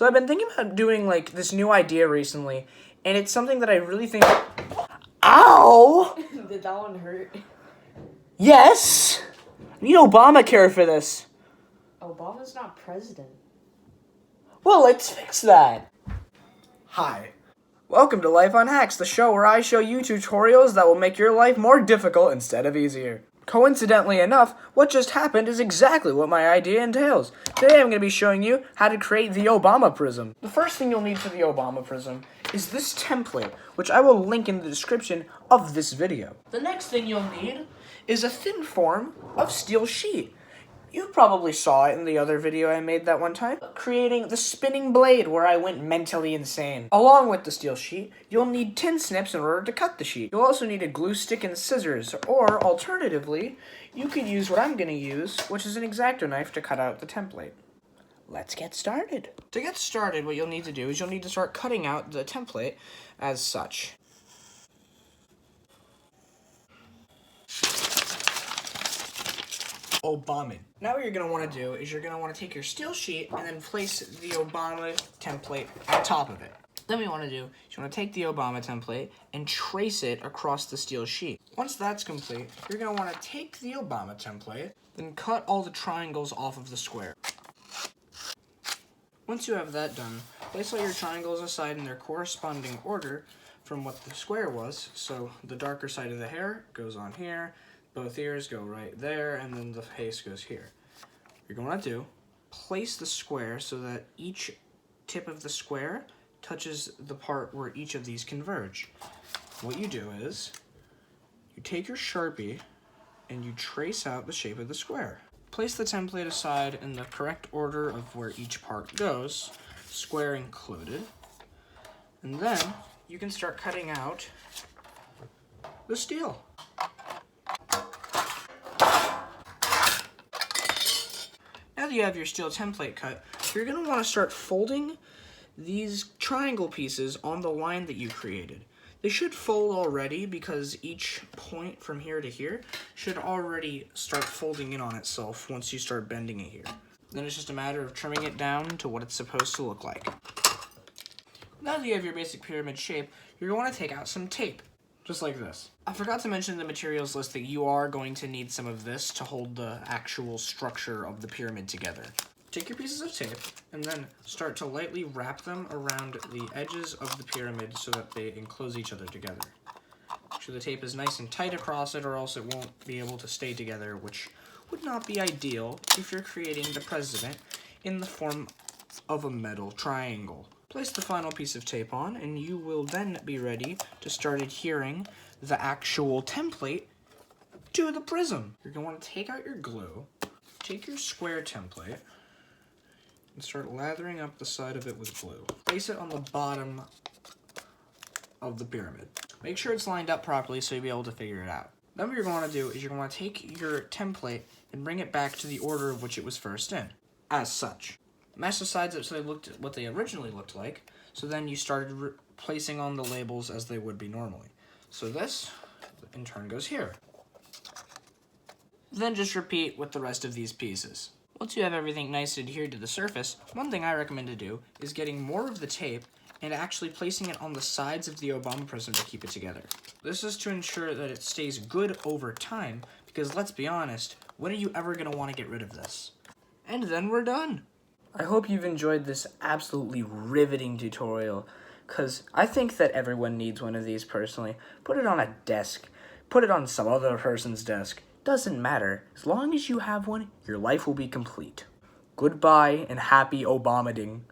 So I've been thinking about doing like this new idea recently, and it's something that I really think... Ow! Did that one hurt? Yes! I need Obamacare for this. Obama's not president. Well, let's fix that. Hi. Welcome to Life on Hacks, the show where I show you tutorials that will make your life more difficult instead of easier. Coincidentally enough, what just happened is exactly what my idea entails. Today I'm going to be showing you how to create the Obama Prism. The first thing you'll need for the Obama Prism is this template, which I will link in the description of this video. The next thing you'll need is a thin form of steel sheet. You probably saw it in the other video I made that one time, creating the spinning blade where I went mentally insane. Along with the steel sheet, you'll need tin snips in order to cut the sheet. You'll also need a glue stick and scissors, or alternatively, you could use what I'm going to use, which is an X-Acto knife to cut out the template. Let's get started. To get started, what you'll need to do is you'll need to start cutting out the template as such. Obama. Now what you're going to want to do is you're going to want to take your steel sheet and then place the Obama template on top of it. Then what you want to do is you want to take the Obama template and trace it across the steel sheet. Once that's complete, you're going to want to take the Obama template, then cut all the triangles off of the square. Once you have that done, place all your triangles aside in their corresponding order from what the square was. So the darker side of the hair goes on here, both ears go right there, and then the face goes here. You're going to do, place the square so that each tip of the square touches the part where each of these converge. What you do is, you take your Sharpie and you trace out the shape of the square. Place the template aside in the correct order of where each part goes, square included, and then you can start cutting out the steel. Now that you have your steel template cut, you're going to want to start folding these triangle pieces on the line that you created. They should fold already because each point from here to here should already start folding in on itself once you start bending it here. Then it's just a matter of trimming it down to what it's supposed to look like. Now that you have your basic pyramid shape, you're going to want to take out some tape. Just like this. I forgot to mention in the materials list that you are going to need some of this to hold the actual structure of the pyramid together. Take your pieces of tape and then start to lightly wrap them around the edges of the pyramid so that they enclose each other together. Make sure the tape is nice and tight across it or else it won't be able to stay together, which would not be ideal if you're creating the president in the form of a metal triangle. Place the final piece of tape on, and you will then be ready to start adhering the actual template to the prism. You're going to want to take out your glue, take your square template, and start lathering up the side of it with glue. Place it on the bottom of the pyramid. Make sure it's lined up properly so you'll be able to figure it out. Then what you're going to do is you're going to take your template and bring it back to the order of which it was first in, as such. Match the sides up so they looked what they originally looked like, so then you started placing on the labels as they would be normally. So this, in turn, goes here. Then just repeat with the rest of these pieces. Once you have everything nice and adhered to the surface, one thing I recommend to do is getting more of the tape and actually placing it on the sides of the Obama Prism to keep it together. This is to ensure that it stays good over time, because let's be honest, when are you ever going to want to get rid of this? And then we're done. I hope you've enjoyed this absolutely riveting tutorial, because I think that everyone needs one of these personally. Put it on a desk. Put it on some other person's desk. Doesn't matter. As long as you have one, your life will be complete. Goodbye and happy Obama-ding.